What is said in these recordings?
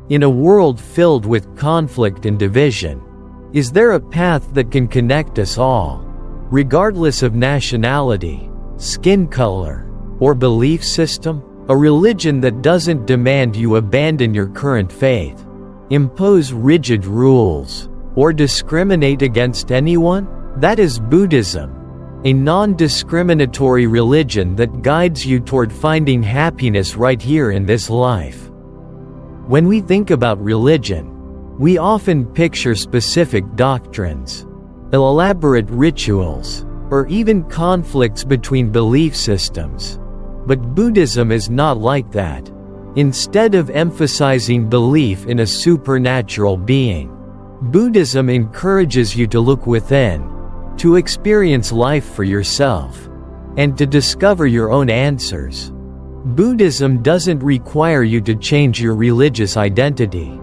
In a world filled with conflict and division, is there a path that can connect us all, regardless of nationality, skin color, or belief system? A religion that doesn't demand you abandon your current faith, impose rigid rules, or discriminate against anyone? That is Buddhism, a non-discriminatory religion that guides you toward finding happiness right here in this life. When we think about religion, we often picture specific doctrines, elaborate rituals, or even conflicts between belief systems. But Buddhism is not like that. Instead of emphasizing belief in a supernatural being, Buddhism encourages you to look within, to experience life for yourself, and to discover your own answers. Buddhism doesn't require you to change your religious identity.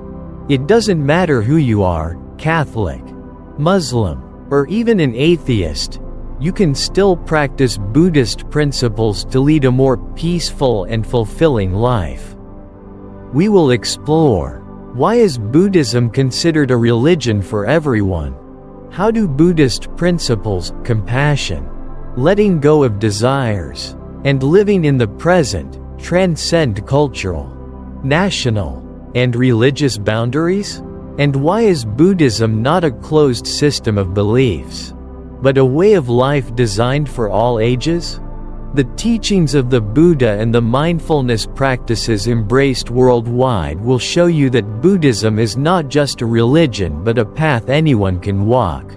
It doesn't matter who you are, Catholic, Muslim, or even an atheist. You can still practice Buddhist principles to lead a more peaceful and fulfilling life. We will explore, why is Buddhism considered a religion for everyone? How do Buddhist principles, compassion, letting go of desires, and living in the present, transcend cultural, national, and religious boundaries? And why is Buddhism not a closed system of beliefs, but a way of life designed for all ages? The teachings of the Buddha and the mindfulness practices embraced worldwide will show you that Buddhism is not just a religion but a path anyone can walk.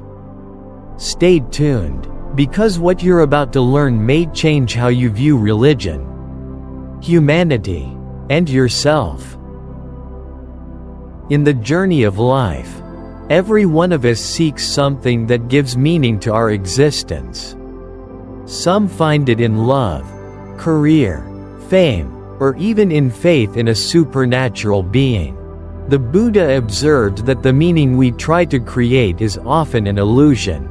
Stay tuned, because what you're about to learn may change how you view religion, humanity, and yourself. In the journey of life, every one of us seeks something that gives meaning to our existence. Some find it in love, career, fame, or even in faith in a supernatural being. The Buddha observed that the meaning we try to create is often an illusion.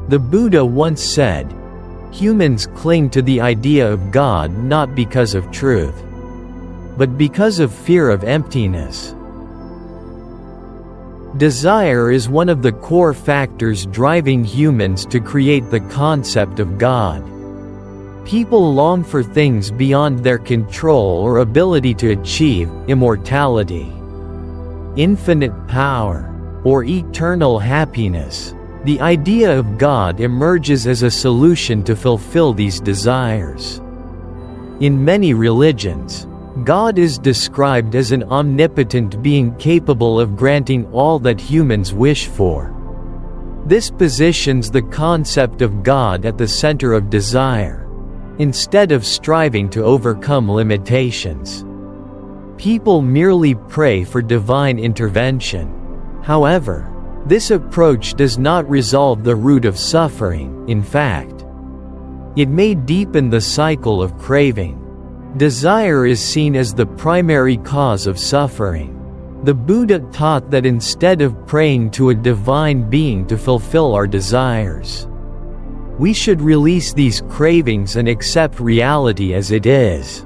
The Buddha once said, "Humans cling to the idea of God not because of truth, but because of fear of emptiness." Desire is one of the core factors driving humans to create the concept of God. People long for things beyond their control or ability to achieve: immortality, infinite power, or eternal happiness. The idea of God emerges as a solution to fulfill these desires. In many religions, God is described as an omnipotent being capable of granting all that humans wish for. This positions the concept of God at the center of desire, instead of striving to overcome limitations. People merely pray for divine intervention. However, this approach does not resolve the root of suffering. In fact, it may deepen the cycle of craving. Desire is seen as the primary cause of suffering. The Buddha taught that instead of praying to a divine being to fulfill our desires, we should release these cravings and accept reality as it is.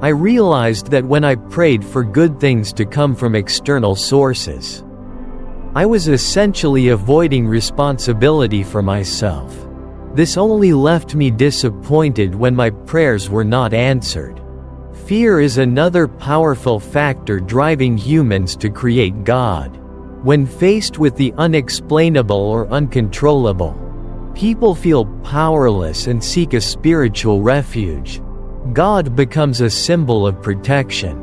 I realized that when I prayed for good things to come from external sources, I was essentially avoiding responsibility for myself. This only left me disappointed when my prayers were not answered. Fear is another powerful factor driving humans to create God. When faced with the unexplainable or uncontrollable, people feel powerless and seek a spiritual refuge. God becomes a symbol of protection,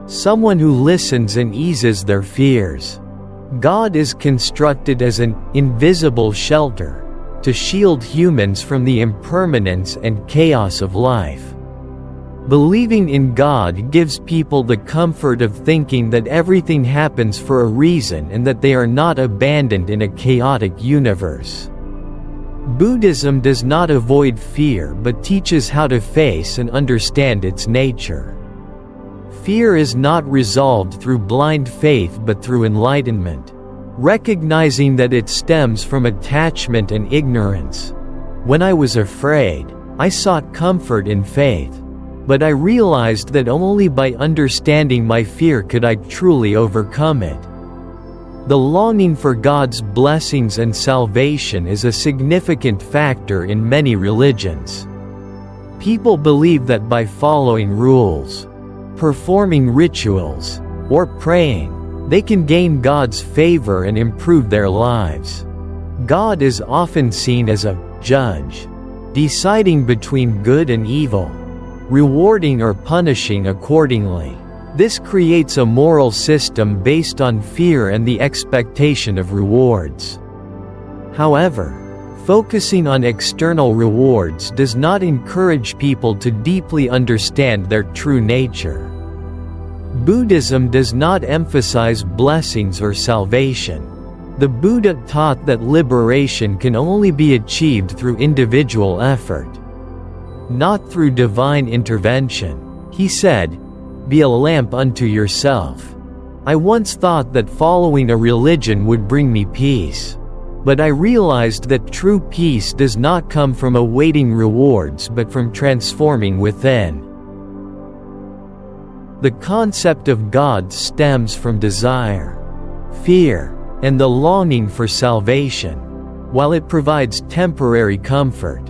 someone who listens and eases their fears. God is constructed as an invisible shelter to shield humans from the impermanence and chaos of life. Believing in God gives people the comfort of thinking that everything happens for a reason and that they are not abandoned in a chaotic universe. Buddhism does not avoid fear but teaches how to face and understand its nature. Fear is not resolved through blind faith but through enlightenment, recognizing that it stems from attachment and ignorance. When I was afraid, I sought comfort in faith. But I realized that only by understanding my fear could I truly overcome it. The longing for God's blessings and salvation is a significant factor in many religions. People believe that by following rules, performing rituals, or praying, they can gain God's favor and improve their lives. God is often seen as a judge, deciding between good and evil, rewarding or punishing accordingly. This creates a moral system based on fear and the expectation of rewards. However, focusing on external rewards does not encourage people to deeply understand their true nature. Buddhism does not emphasize blessings or salvation. The Buddha taught that liberation can only be achieved through individual effort, not through divine intervention. He said, "Be a lamp unto yourself." I once thought that following a religion would bring me peace. But I realized that true peace does not come from awaiting rewards but from transforming within. The concept of God stems from desire, fear, and the longing for salvation. While it provides temporary comfort,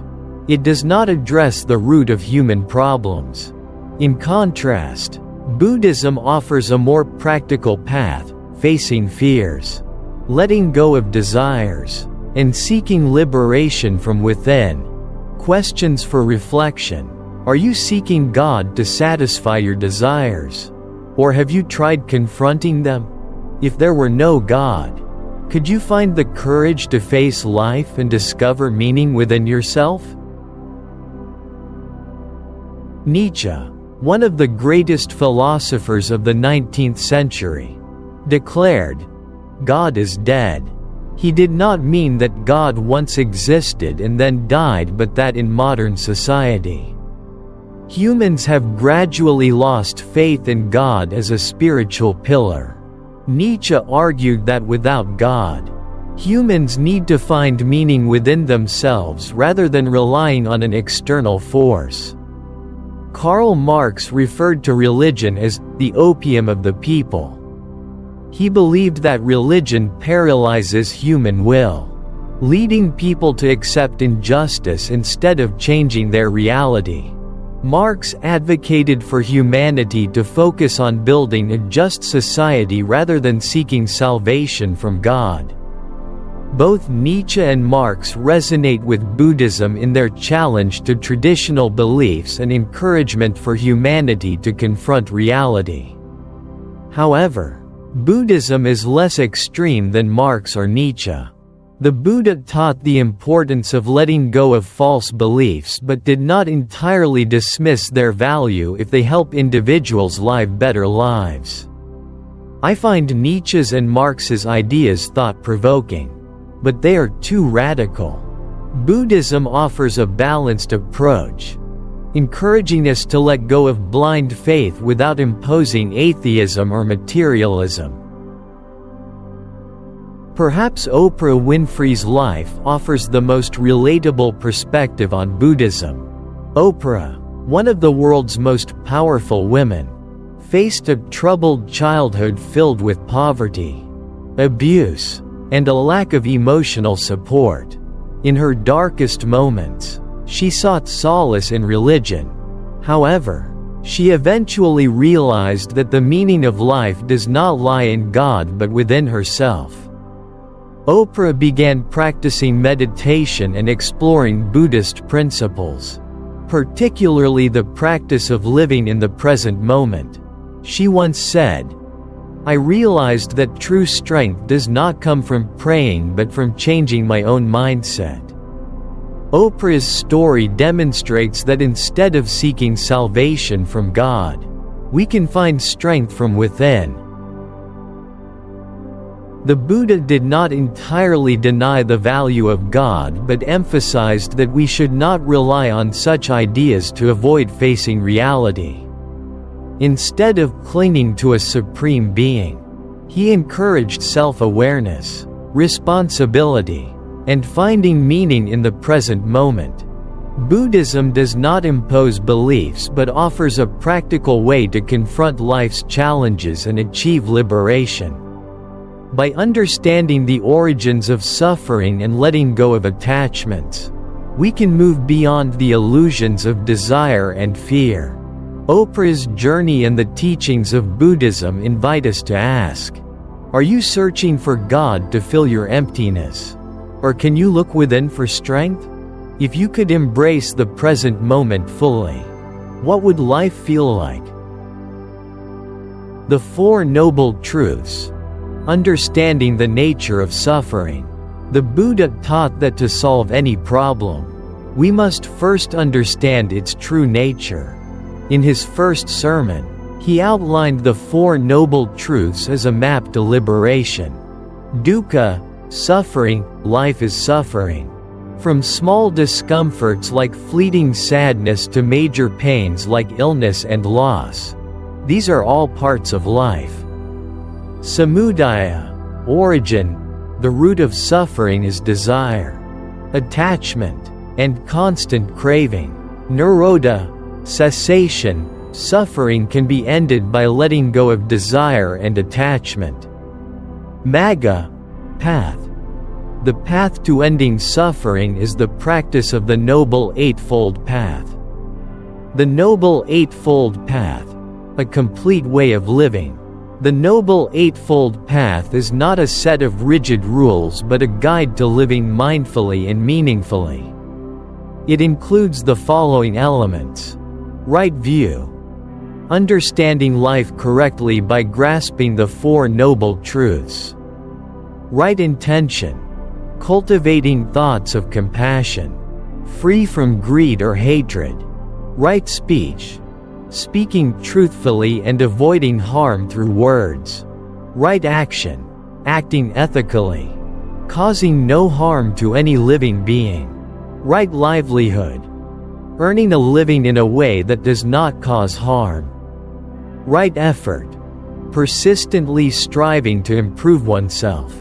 it does not address the root of human problems. In contrast, Buddhism offers a more practical path, facing fears, letting go of desires, and seeking liberation from within. Questions for reflection: are you seeking God to satisfy your desires? Or have you tried confronting them? If there were no God, could you find the courage to face life and discover meaning within yourself? Nietzsche, one of the greatest philosophers of the 19th century, declared, "God is dead." He did not mean that God once existed and then died, but that in modern society, humans have gradually lost faith in God as a spiritual pillar. Nietzsche argued that without God, humans need to find meaning within themselves rather than relying on an external force. Karl Marx referred to religion as the opium of the people. He believed that religion paralyzes human will, leading people to accept injustice instead of changing their reality. Marx advocated for humanity to focus on building a just society rather than seeking salvation from God. Both Nietzsche and Marx resonate with Buddhism in their challenge to traditional beliefs and encouragement for humanity to confront reality. However, Buddhism is less extreme than Marx or Nietzsche. The Buddha taught the importance of letting go of false beliefs but did not entirely dismiss their value if they help individuals live better lives. I find Nietzsche's and Marx's ideas thought-provoking, but they are too radical. Buddhism offers a balanced approach, encouraging us to let go of blind faith without imposing atheism or materialism. Perhaps Oprah Winfrey's life offers the most relatable perspective on Buddhism. Oprah, one of the world's most powerful women, faced a troubled childhood filled with poverty, abuse, and a lack of emotional support. In her darkest moments, she sought solace in religion. However, she eventually realized that the meaning of life does not lie in God but within herself. Oprah began practicing meditation and exploring Buddhist principles, particularly the practice of living in the present moment. She once said, "I realized that true strength does not come from praying but from changing my own mindset." Oprah's story demonstrates that instead of seeking salvation from God, we can find strength from within. The Buddha did not entirely deny the value of God but emphasized that we should not rely on such ideas to avoid facing reality. Instead of clinging to a supreme being, he encouraged self-awareness, responsibility, and finding meaning in the present moment. Buddhism does not impose beliefs but offers a practical way to confront life's challenges and achieve liberation. By understanding the origins of suffering and letting go of attachments, we can move beyond the illusions of desire and fear. Oprah's journey and the teachings of Buddhism invite us to ask, are you searching for God to fill your emptiness? Or can you look within for strength? If you could embrace the present moment fully, what would life feel like? The Four Noble Truths. Understanding the nature of suffering. The Buddha taught that to solve any problem, we must first understand its true nature. In his first sermon, he outlined the Four Noble Truths as a map to liberation. Dukkha, suffering, life is suffering. From small discomforts like fleeting sadness to major pains like illness and loss. These are all parts of life. Samudaya, origin, the root of suffering is desire, attachment, and constant craving. Nirodha, cessation, suffering can be ended by letting go of desire and attachment. Magga, path. The path to ending suffering is the practice of the Noble Eightfold Path. The Noble Eightfold Path, a complete way of living. The Noble Eightfold Path is not a set of rigid rules but a guide to living mindfully and meaningfully. It includes the following elements. Right view. Understanding life correctly by grasping the Four Noble Truths. Right intention. Cultivating thoughts of compassion, free from greed or hatred. Right speech. Speaking truthfully and avoiding harm through words. Right action. Acting ethically, causing no harm to any living being. Right livelihood. Earning a living in a way that does not cause harm. Right effort. Persistently striving to improve oneself.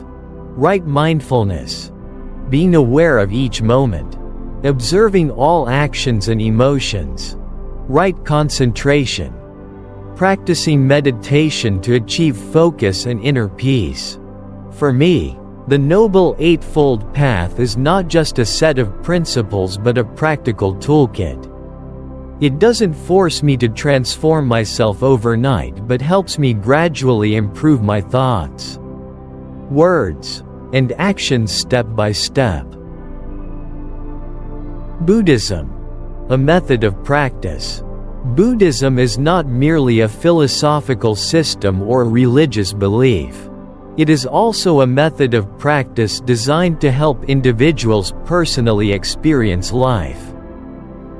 Right mindfulness. Being aware of each moment. Observing all actions and emotions. Right concentration. Practicing meditation to achieve focus and inner peace. For me, the Noble Eightfold Path is not just a set of principles but a practical toolkit. It doesn't force me to transform myself overnight but helps me gradually improve my thoughts, words, and actions step by step. Buddhism, a method of practice. Buddhism is not merely a philosophical system or a religious belief. It is also a method of practice designed to help individuals personally experience life,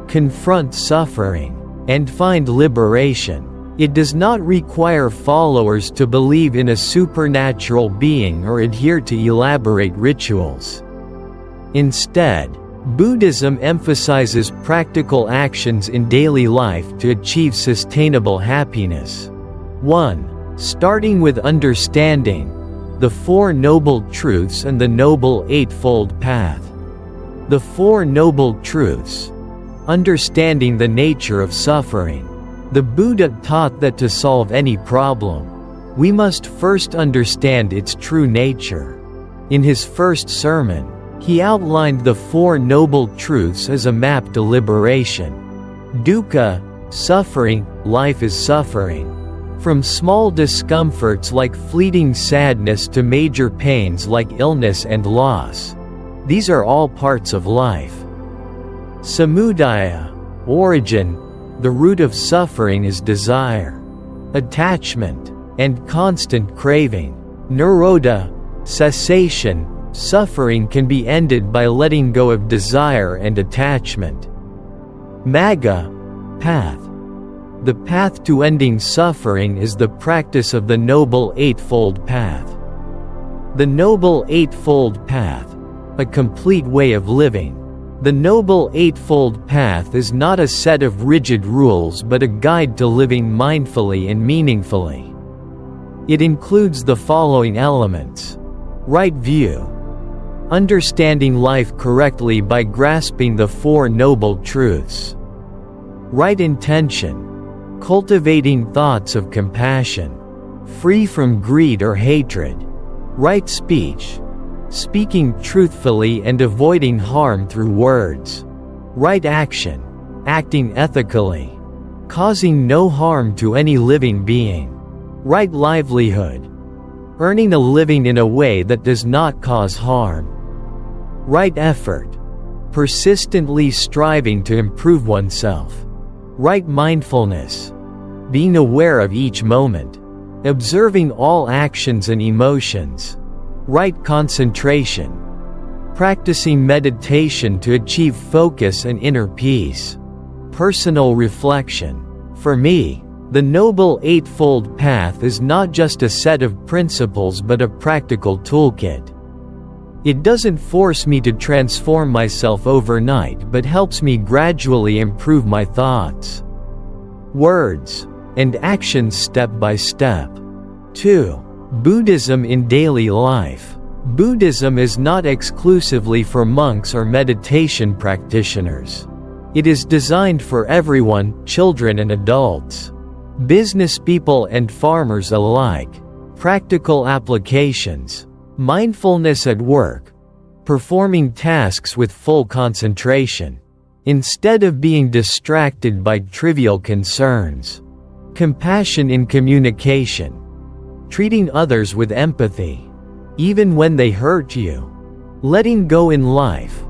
confront suffering, and find liberation. It does not require followers to believe in a supernatural being or adhere to elaborate rituals. Instead, Buddhism emphasizes practical actions in daily life to achieve sustainable happiness. 1. Starting with understanding the Four Noble Truths and the Noble Eightfold Path. The Four Noble Truths. Understanding the nature of suffering. The Buddha taught that to solve any problem, we must first understand its true nature. In his first sermon, he outlined the Four Noble Truths as a map to liberation. Dukkha, suffering, life is suffering. From small discomforts like fleeting sadness to major pains like illness and loss. These are all parts of life. Samudaya, origin, the root of suffering is desire, attachment, and constant craving. Nirodha, cessation, suffering can be ended by letting go of desire and attachment. Magga, path. The path to ending suffering is the practice of the Noble Eightfold Path. The Noble Eightfold Path, a complete way of living. The Noble Eightfold Path is not a set of rigid rules but a guide to living mindfully and meaningfully. It includes the following elements. Right view. understanding life correctly by grasping the Four Noble Truths. Right intention, cultivating thoughts of compassion, free from greed or hatred. Right speech, speaking truthfully and avoiding harm through words. Right action, acting ethically, causing no harm to any living being. Right livelihood, earning a living in a way that does not cause harm. Right effort, persistently striving to improve oneself. Right mindfulness, being aware of each moment, observing all actions and emotions. Right concentration, practicing meditation to achieve focus and inner peace. Personal reflection. For me, the Noble Eightfold Path is not just a set of principles but a practical toolkit. It doesn't force me to transform myself overnight but helps me gradually improve my thoughts, words, and actions step by step. 2. Buddhism in daily life. Buddhism is not exclusively for monks or meditation practitioners. It is designed for everyone, children and adults, business people and farmers alike. Practical applications. Mindfulness at work. Performing tasks with full concentration, instead of being distracted by trivial concerns. Compassion in communication. Treating others with empathy, even when they hurt you. Letting go in life.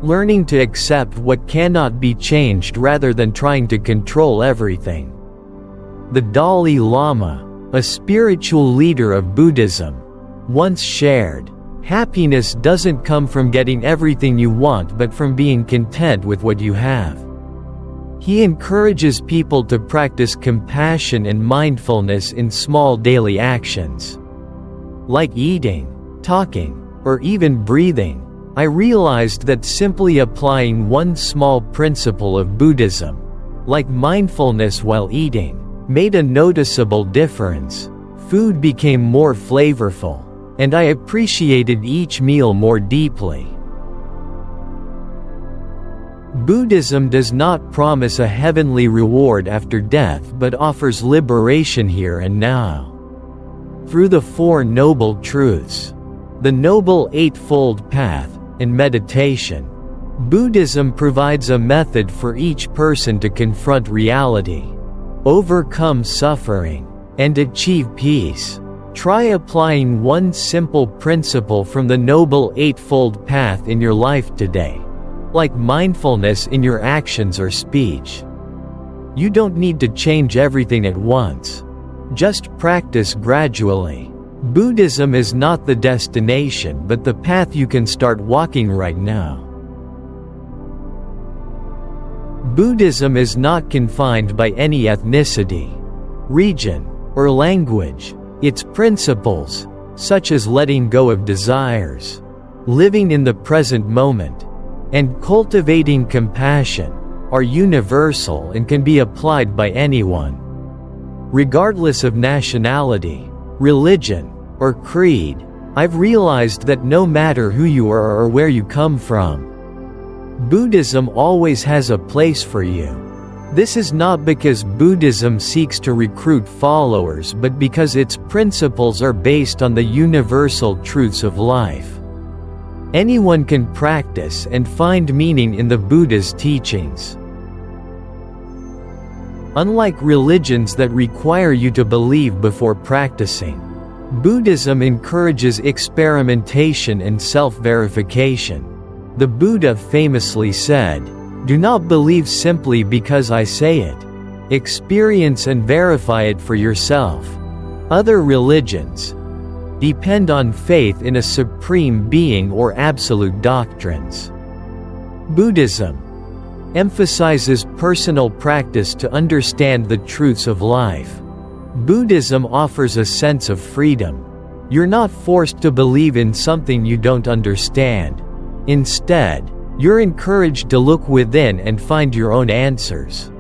Learning to accept what cannot be changed rather than trying to control everything. The Dalai Lama, a spiritual leader of Buddhism, once shared, "Happiness doesn't come from getting everything you want but from being content with what you have." He encourages people to practice compassion and mindfulness in small daily actions, like eating, talking, or even breathing. I realized that simply applying one small principle of Buddhism, like mindfulness while eating, made a noticeable difference. Food became more flavorful, and I appreciated each meal more deeply. Buddhism does not promise a heavenly reward after death but offers liberation here and now. Through the Four Noble Truths, the Noble Eightfold Path, and meditation, Buddhism provides a method for each person to confront reality, overcome suffering, and achieve peace. Try applying one simple principle from the Noble Eightfold Path in your life today, like mindfulness in your actions or speech. You don't need to change everything at once. Just practice gradually. Buddhism is not the destination but the path you can start walking right now. Buddhism is not confined by any ethnicity, region, or language. Its principles, such as letting go of desires, living in the present moment, and cultivating compassion, are universal and can be applied by anyone. Regardless of nationality, religion, or creed, I've realized that no matter who you are or where you come from, Buddhism always has a place for you. This is not because Buddhism seeks to recruit followers but because its principles are based on the universal truths of life. Anyone can practice and find meaning in the Buddha's teachings. Unlike religions that require you to believe before practicing, Buddhism encourages experimentation and self-verification. The Buddha famously said, "Do not believe simply because I say it. Experience and verify it for yourself." Other religions depend on faith in a supreme being or absolute doctrines. Buddhism emphasizes personal practice to understand the truths of life. Buddhism offers a sense of freedom. You're not forced to believe in something you don't understand. Instead, you're encouraged to look within and find your own answers.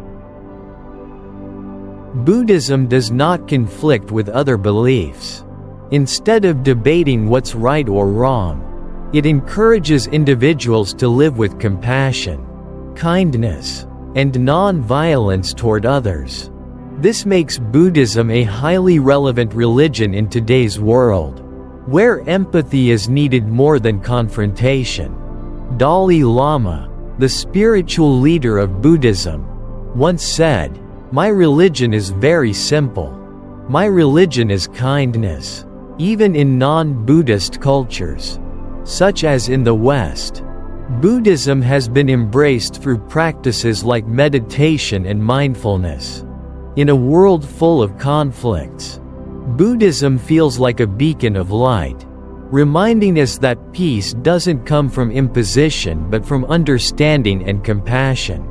Buddhism does not conflict with other beliefs. Instead of debating what's right or wrong, It encourages individuals to live with compassion, kindness, and non-violence toward others. This makes Buddhism a highly relevant religion in today's world, where empathy is needed more than confrontation. Dalai Lama, the spiritual leader of Buddhism, once said, "My religion is very simple. My religion is kindness." Even in non-Buddhist cultures, such as in the West, Buddhism has been embraced through practices like meditation and mindfulness. In a world full of conflicts, Buddhism feels like a beacon of light, reminding us that peace doesn't come from imposition but from understanding and compassion.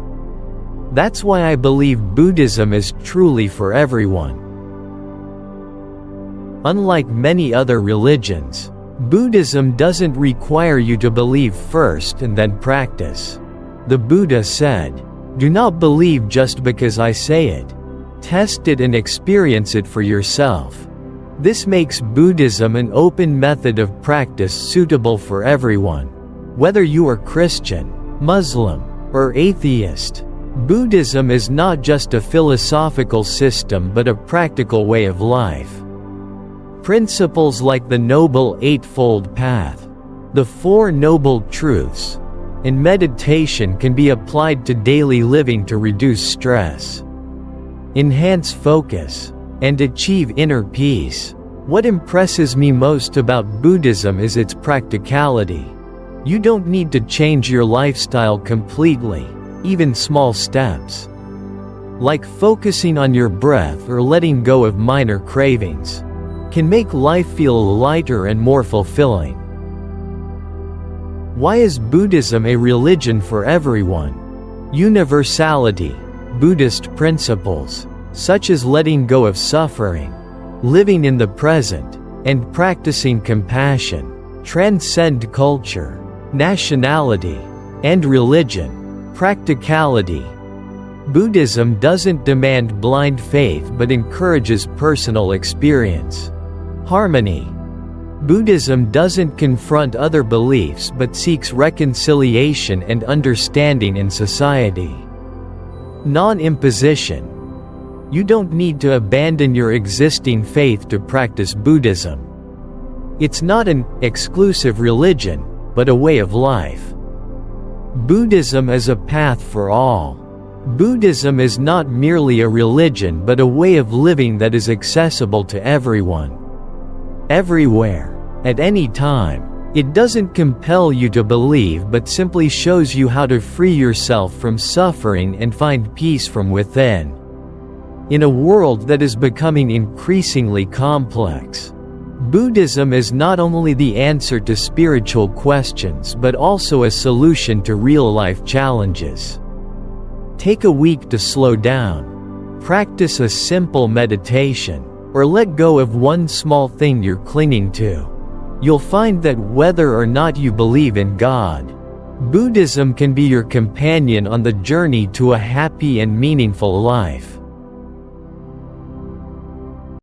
That's why I believe Buddhism is truly for everyone. Unlike many other religions, Buddhism doesn't require you to believe first and then practice. The Buddha said, "Do not believe just because I say it. Test it and experience it for yourself." This makes Buddhism an open method of practice suitable for everyone. Whether you are Christian, Muslim, or atheist, Buddhism is not just a philosophical system but a practical way of life. Principles like the Noble Eightfold Path, the Four Noble Truths, and meditation can be applied to daily living to reduce stress, enhance focus, and achieve inner peace. What impresses me most about Buddhism is its practicality. You don't need to change your lifestyle completely, even small steps, like focusing on your breath or letting go of minor cravings, can make life feel lighter and more fulfilling. Why is Buddhism a religion for everyone? Universality. Buddhist principles, such as letting go of suffering, living in the present, and practicing compassion, transcend culture, nationality, and religion. Practicality. Buddhism doesn't demand blind faith but encourages personal experience. Harmony. Buddhism doesn't confront other beliefs but seeks reconciliation and understanding in society. Non-imposition. You don't need to abandon your existing faith to practice Buddhism. It's not an exclusive religion, but a way of life. Buddhism is a path for all. Buddhism is not merely a religion but a way of living that is accessible to everyone. Everywhere, at any time. It doesn't compel you to believe but simply shows you how to free yourself from suffering and find peace from within. In a world that is becoming increasingly complex, Buddhism is not only the answer to spiritual questions but also a solution to real-life challenges. Take a week to slow down, practice a simple meditation, or let go of one small thing you're clinging to. You'll find that whether or not you believe in God, Buddhism can be your companion on the journey to a happy and meaningful life.